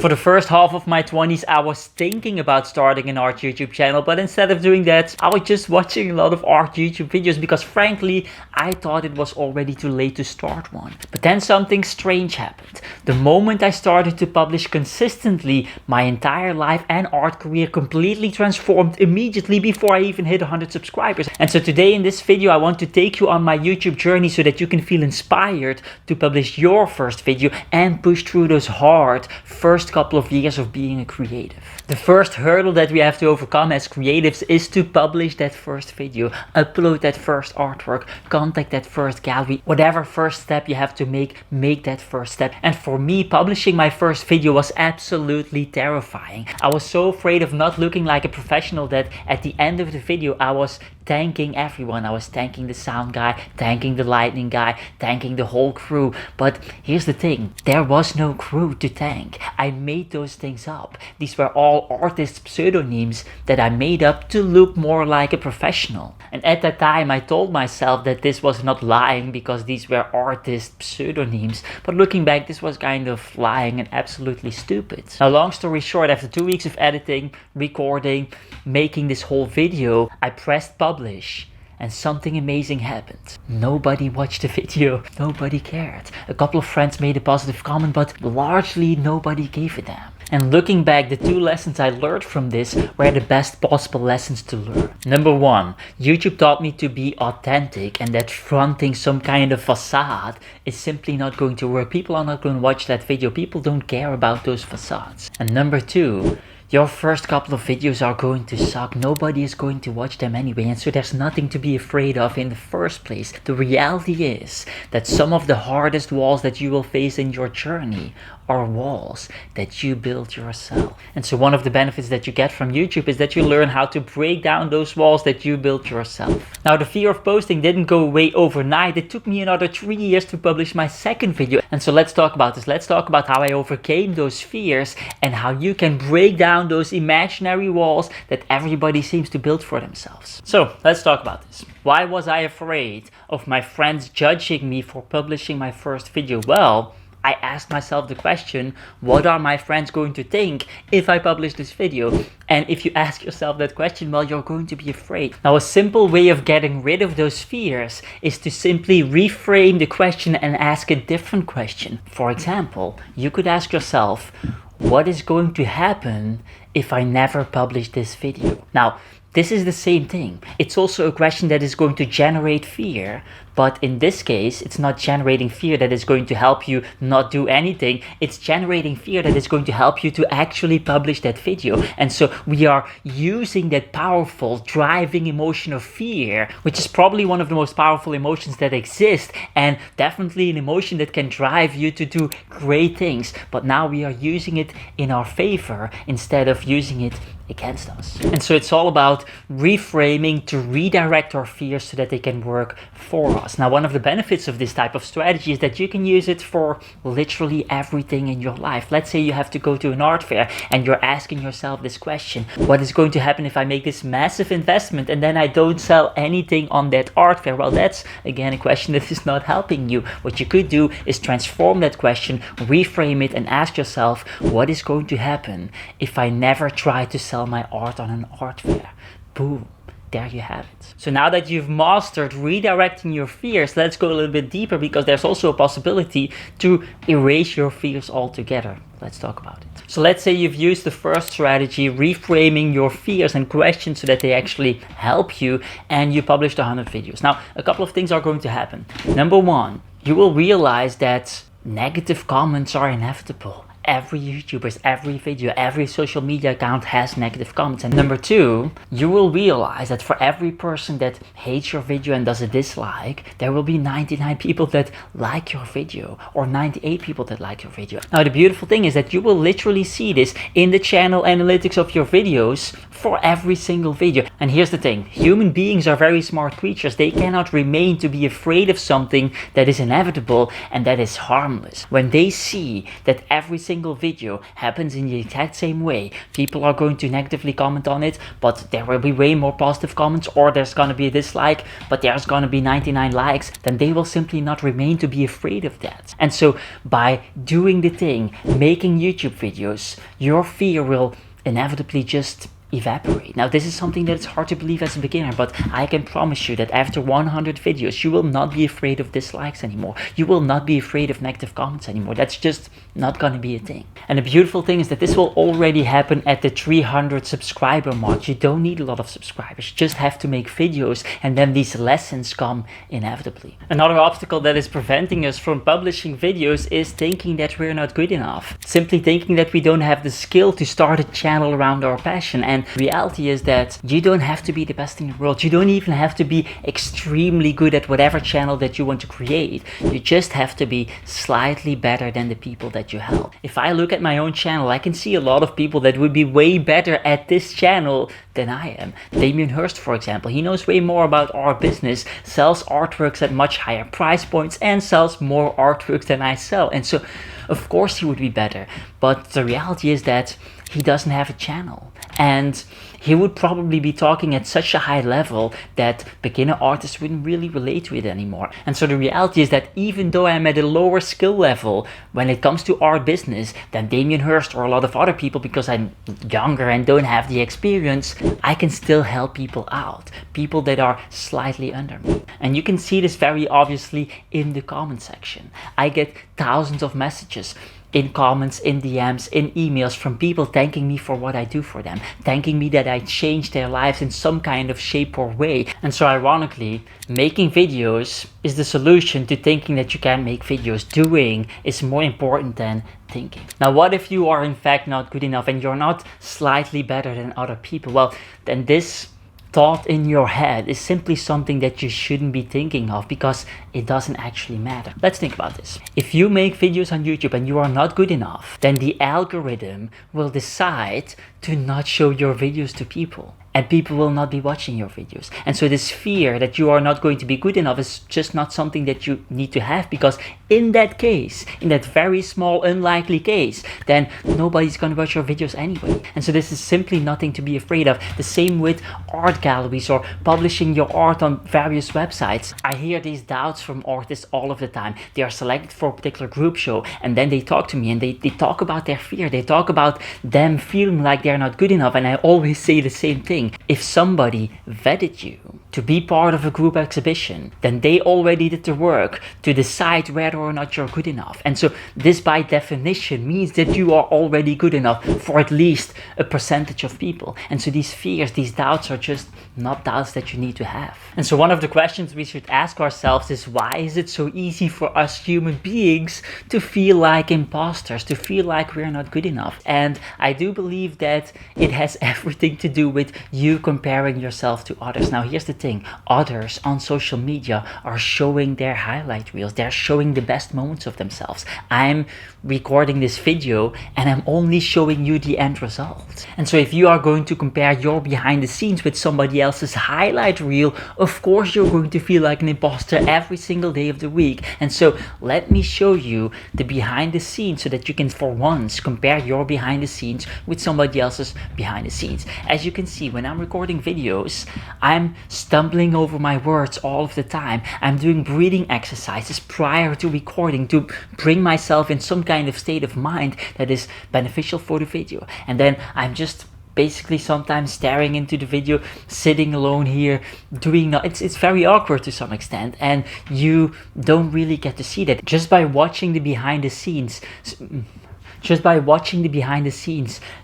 For the first half of my 20s, I was thinking about starting an art YouTube channel, but instead of doing that, I was just watching a lot of art YouTube videos because frankly, I thought it was already too late to start one. But then something strange happened. The moment I started to publish consistently, my entire life and art career completely transformed immediately before I even hit 100 subscribers. And so today in this video, I want to take you on my YouTube journey so that you can feel inspired to publish your first video and push through those hard first couple of years of being a creative. The first hurdle that we have to overcome as creatives is to publish that first video, upload that first artwork, contact that first gallery, whatever first step you have to make that first step. And for me, publishing my first video was absolutely terrifying. I was so afraid of not looking like a professional that at the end of the video I was thanking everyone. I was thanking the sound guy, thanking the lighting guy, thanking the whole crew. But here's the thing, there was no crew to thank. I made those things up. These were all artist pseudonyms that I made up to look more like a professional. And at that time I told myself that this was not lying because these were artist pseudonyms. But looking back, this was kind of lying and absolutely stupid. Now, long story short, after 2 weeks of editing, recording, making this whole video, I pressed publish. And something amazing happened. Nobody watched the video. Nobody cared. A couple of friends made a positive comment, but largely nobody gave a damn. And looking back, the two lessons I learned from this were the best possible lessons to learn. Number one, YouTube taught me to be authentic and that fronting some kind of facade is simply not going to work. People are not going to watch that video. People don't care about those facades. And number two, your first couple of videos are going to suck. Nobody is going to watch them anyway, and so there's nothing to be afraid of in the first place. The reality is that some of the hardest walls that you will face in your journey are walls that you build yourself. And so one of the benefits that you get from YouTube is that you learn how to break down those walls that you built yourself. Now, the fear of posting didn't go away overnight. It took me another 3 years to publish my second video. And so let's talk about this. Let's talk about how I overcame those fears and how you can break down those imaginary walls that everybody seems to build for themselves. So let's talk about this. Why was I afraid of my friends judging me for publishing my first video? Well, I asked myself the question, what are my friends going to think if I publish this video? And if you ask yourself that question, well, you're going to be afraid. Now, a simple way of getting rid of those fears is to simply reframe the question and ask a different question. For example, you could ask yourself, what is going to happen if I never publish this video? Now, this is the same thing. It's also a question that is going to generate fear, but in this case, it's not generating fear that is going to help you not do anything. It's generating fear that is going to help you to actually publish that video. And so we are using that powerful driving emotion of fear, which is probably one of the most powerful emotions that exist, and definitely an emotion that can drive you to do great things. But now we are using it in our favor instead of using it against us. And so it's all about reframing to redirect our fears so that they can work for us. Now, one of the benefits of this type of strategy is that you can use it for literally everything in your life. Let's say you have to go to an art fair and you're asking yourself this question, what is going to happen if I make this massive investment and then I don't sell anything on that art fair? Well, that's again a question that is not helping you. What you could do is transform that question, reframe it, and ask yourself, what is going to happen if I never try to sell my art on an art fair? Boom. There you have it. So now that you've mastered redirecting your fears, let's go a little bit deeper because there's also a possibility to erase your fears altogether. Let's talk about it. So let's say you've used the first strategy, reframing your fears and questions so that they actually help you, and you published 100 videos. Now, a couple of things are going to happen. Number one, you will realize that negative comments are inevitable. Every YouTuber's, every video, every social media account has negative comments. And number two, you will realize that for every person that hates your video and does a dislike, there will be 99 people that like your video or 98 people that like your video. Now, the beautiful thing is that you will literally see this in the channel analytics of your videos for every single video. And here's the thing, human beings are very smart creatures. They cannot remain to be afraid of something that is inevitable and that is harmless. When they see that every single video happens in the exact same way, people are going to negatively comment on it, but there will be way more positive comments, or there's gonna be a dislike, but there's gonna be 99 likes, then they will simply not remain to be afraid of that. And so by doing the thing, making YouTube videos, your fear will inevitably just evaporate. Now this is something that's hard to believe as a beginner, but I can promise you that after 100 videos you will not be afraid of dislikes anymore. You will not be afraid of negative comments anymore. That's just not gonna be a thing. And the beautiful thing is that this will already happen at the 300 subscriber mark. You don't need a lot of subscribers, you just have to make videos, and then these lessons come inevitably. Another obstacle that is preventing us from publishing videos is thinking that we're not good enough. Simply thinking that we don't have the skill to start a channel around our passion. And reality is that you don't have to be the best in the world. You don't even have to be extremely good at whatever channel that you want to create. You just have to be slightly better than the people that you help. If I look at my own channel, I can see a lot of people that would be way better at this channel than I am. Damien Hurst, for example, he knows way more about art business, sells artworks at much higher price points, and sells more artworks than I sell. And so, of course, he would be better. But the reality is that he doesn't have a channel. And he would probably be talking at such a high level that beginner artists wouldn't really relate to it anymore. And so the reality is that even though I'm at a lower skill level when it comes to art business than Damien Hurst or a lot of other people, because I'm younger and don't have the experience, I can still help people out. People that are slightly under me. And you can see this very obviously in the comment section. I get thousands of messages in comments, in DMs, in emails from people thanking me for what I do for them, thanking me that I changed their lives in some kind of shape or way. And so ironically, making videos is the solution to thinking that you can't make videos. Doing is more important than thinking. Now, what if you are in fact not good enough and you're not slightly better than other people? Well, then this thought in your head is simply something that you shouldn't be thinking of, because it doesn't actually matter. Let's think about this. If you make videos on YouTube and you are not good enough, then the algorithm will decide to not show your videos to people. And people will not be watching your videos. And so this fear that you are not going to be good enough is just not something that you need to have, because in that case, in that very small unlikely case, then nobody's going to watch your videos anyway. And so this is simply nothing to be afraid of. The same with art galleries or publishing your art on various websites. I hear these doubts from artists all of the time. They are selected for a particular group show and then they talk to me and they talk about their fear. They talk about them feeling like they're not good enough, and I always say the same thing. If somebody vetted you to be part of a group exhibition, then they already did the work to decide whether or not you're good enough. And so this by definition means that you are already good enough for at least a percentage of people. And so these fears, these doubts are just not doubts that you need to have. And so one of the questions we should ask ourselves is, why is it so easy for us human beings to feel like imposters, to feel like we're not good enough? And I do believe that it has everything to do with you comparing yourself to others. Now here's the thing, others on social media are showing their highlight reels. They're showing the best moments of themselves. I'm recording this video and I'm only showing you the end result. And so if you are going to compare your behind the scenes with somebody else's highlight reel, of course you're going to feel like an imposter every single day of the week. And so let me show you the behind the scenes so that you can for once compare your behind the scenes with somebody else's behind the scenes. As you can see, when I'm recording videos, I'm stumbling over my words all of the time. I'm doing breathing exercises prior to recording to bring myself in some kind of state of mind that is beneficial for the video. And then I'm just basically sometimes staring into the video, sitting alone here, doing it's very awkward to some extent, and you don't really get to see that. Just by watching the behind the scenes,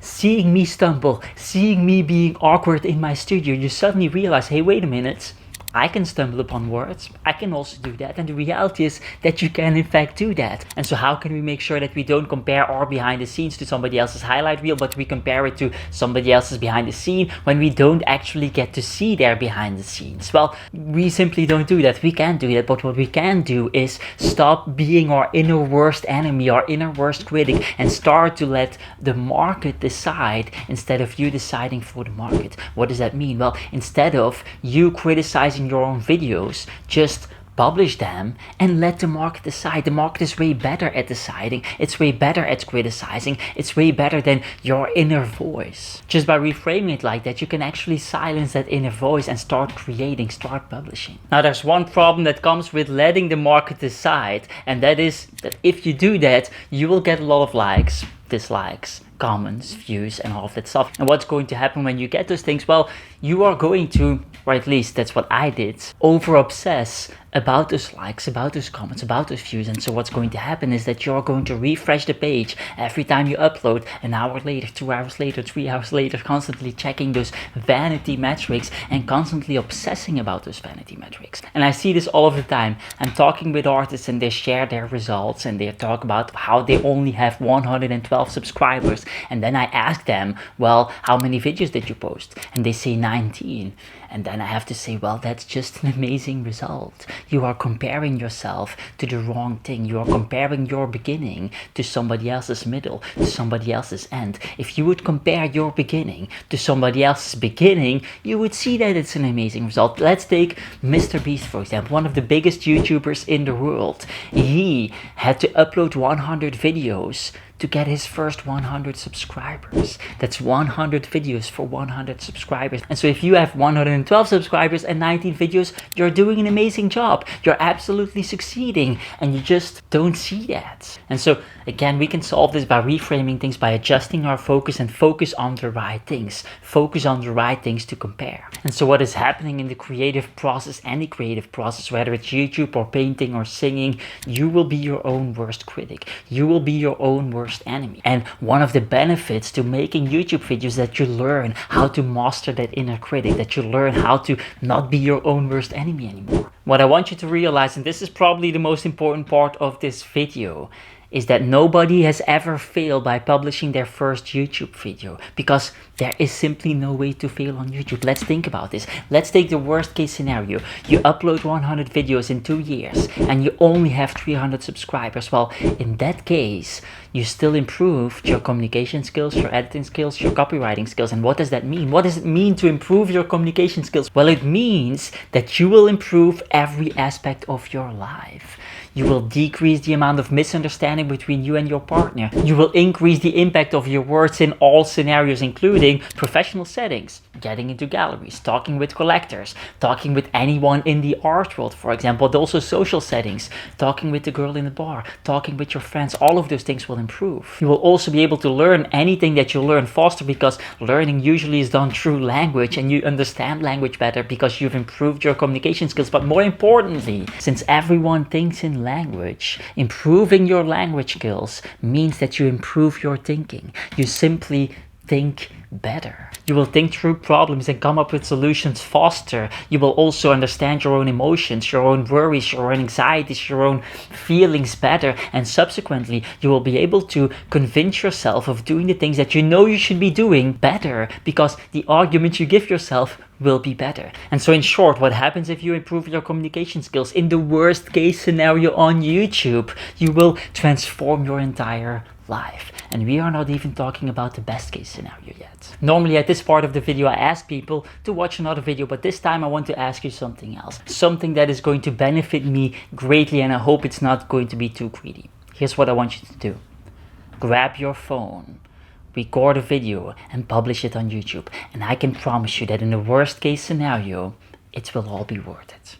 seeing me stumble, seeing me being awkward in my studio, you suddenly realize, hey, wait a minute, I can stumble upon words. I can also do that. And the reality is that you can in fact do that. And so how can we make sure that we don't compare our behind the scenes to somebody else's highlight reel, but we compare it to somebody else's behind the scene when we don't actually get to see their behind the scenes? Well, we simply don't do that. We can't do that. But what we can do is stop being our inner worst enemy, our inner worst critic, and start to let the market decide instead of you deciding for the market. What does that mean? Well, instead of you criticizing your own videos, just publish them and let the market decide. The market is way better at deciding. It's way better at criticizing. It's way better than your inner voice. Just by reframing it like that, you can actually silence that inner voice and start creating, start publishing. Now, there's one problem that comes with letting the market decide, and that is that if you do that, you will get a lot of likes, dislikes, comments, views, and all of that stuff. And what's going to happen when you get those things? Well, you are going to, or at least that's what I did, over obsess about those likes, about those comments, about those views. And so what's going to happen is that you're going to refresh the page every time you upload, an hour later, 2 hours later, 3 hours later, constantly checking those vanity metrics and constantly obsessing about those vanity metrics. And I see this all of the time. I'm talking with artists and they share their results and they talk about how they only have 112 subscribers. And then I ask them, well, how many videos did you post? And they say 19. And then I have to say, well, that's just an amazing result. You are comparing yourself to the wrong thing. You are comparing your beginning to somebody else's middle, to somebody else's end. If you would compare your beginning to somebody else's beginning, you would see that it's an amazing result. Let's take Mr. Beast, for example, one of the biggest YouTubers in the world. He had to upload 100 videos to get his first 100 subscribers. That's 100 videos for 100 subscribers. And so if you have 112 subscribers and 19 videos, you're doing an amazing job. You're absolutely succeeding, and you just don't see that. And so again, we can solve this by reframing things, by adjusting our focus and focus on the right things. Focus on the right things to compare. And so what is happening in the creative process, any creative process, whether it's YouTube or painting or singing, you will be your own worst critic. You will be your own worst enemy. And one of the benefits to making YouTube videos is that you learn how to master that inner critic, that you learn how to not be your own worst enemy anymore. What I want you to realize, and this is probably the most important part of this video, is that nobody has ever failed by publishing their first YouTube video, because there is simply no way to fail on YouTube. Let's think about this. Let's take the worst case scenario. You upload 100 videos in 2 years and you only have 300 subscribers. Well, in that case, you still improved your communication skills, your editing skills, your copywriting skills. And what does that mean? What does it mean to improve your communication skills? Well, it means that you will improve every aspect of your life. You will decrease the amount of misunderstanding between you and your partner. You will increase the impact of your words in all scenarios, including professional settings, getting into galleries, talking with collectors, talking with anyone in the art world, for example, but also social settings, talking with the girl in the bar, talking with your friends. All of those things will improve. You will also be able to learn anything that you learn faster, because learning usually is done through language, and you understand language better because you've improved your communication skills. But more importantly, since everyone thinks in language, improving your language skills means that you improve your thinking. You simply think better. You will think through problems and come up with solutions faster. You will also understand your own emotions, your own worries, your own anxieties, your own feelings better, and subsequently you will be able to convince yourself of doing the things that you know you should be doing better, because the arguments you give yourself will be better. And so in short, what happens if you improve your communication skills? In the worst case scenario on YouTube, you will transform your entire life. And we are not even talking about the best case scenario yet. Normally at this part of the video I ask people to watch another video, but this time I want to ask you something else. Something that is going to benefit me greatly, and I hope it's not going to be too greedy. Here's what I want you to do. Grab your phone, record a video and publish it on YouTube. And I can promise you that in the worst case scenario, it will all be worth it.